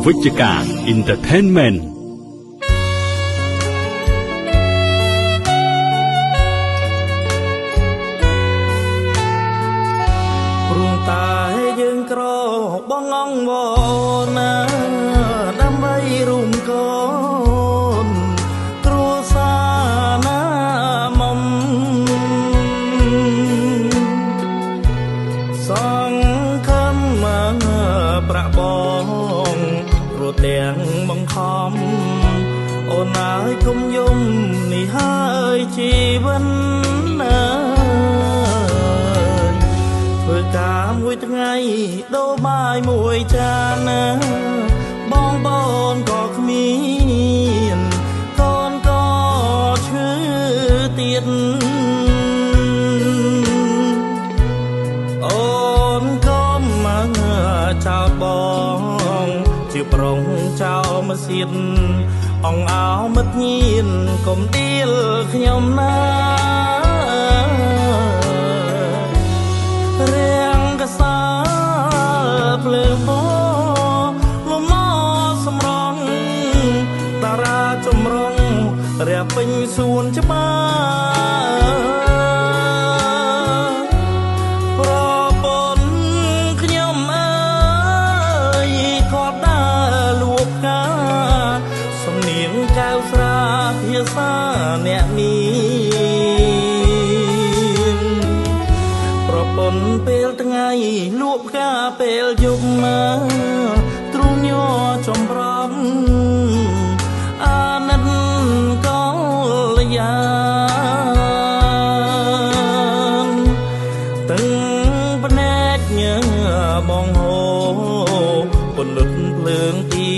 វិជ្ជការ Entertainmentព្រោះតែយើងក្របងងវណាដើម្បីរួមកូនគ្រួសារណាមុំសង្ឃឹមប្រាក់បងព្រោះទាំងបង្ខំអូនអើយគុំយំនេះហើយជីវិតណាធ្វើការមួយថ្ងៃដូរបាយមួយចានណាបងប្អូនក៏គ្មានកូនក៏ឈឺទៀតអូនក៏មកចោលបងជាប្រុងចោលមកសៀតអងអោមិត្តញៀនកុំដៀលខ្ញុំណារៀងកសាភ្លើងពោលំមសម្រងតារាចម្រុងរាពេញសួនច្បាប្រពន្ធខ្ញុំអើយគាត់ដើរលួបការសំនៀងកៅស្រាភាសាអ្នកមានប្រពន្ធពេលថ្ងៃលួបការពេលយប់មកទ្រូងញ័រចំរំអាណិតកលយានទាំងភ្នែកញើបងហូពន្លត់ភ្លើងទៀ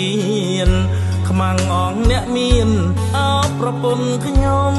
នខ្មាំងអងអ្នកមានអោប្រពន្ធខ្ញុំ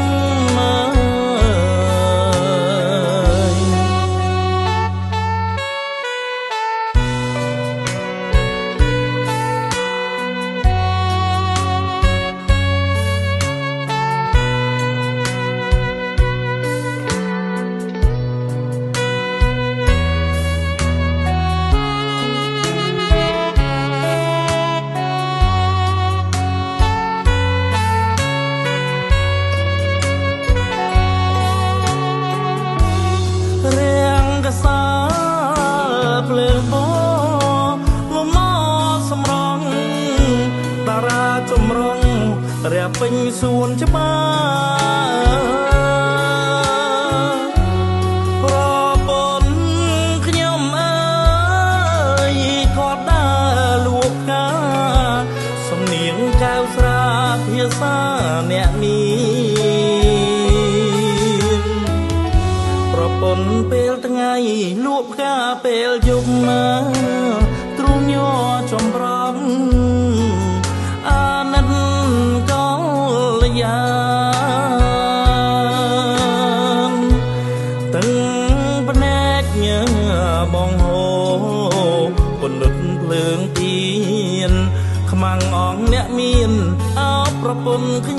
ភ្លើងពោលំមសម្រងតារាចម្រុងរាពេញសួនច្បាប្រពន្ធខ្ញុំអើយគាត់ដើរលួបការសំនៀងកៅស្រាភាសាអ្នកមានប្រពន្ធពេលថ្ងៃលួបការពេលយប់មកទ្រូងញ័រចំរំអាណិតកលយានទាំងភ្នែកញើបងហូពន្លត់ភ្លើងទៀនខ្មាំងអងអ្នកមានអោប្រពន្ធ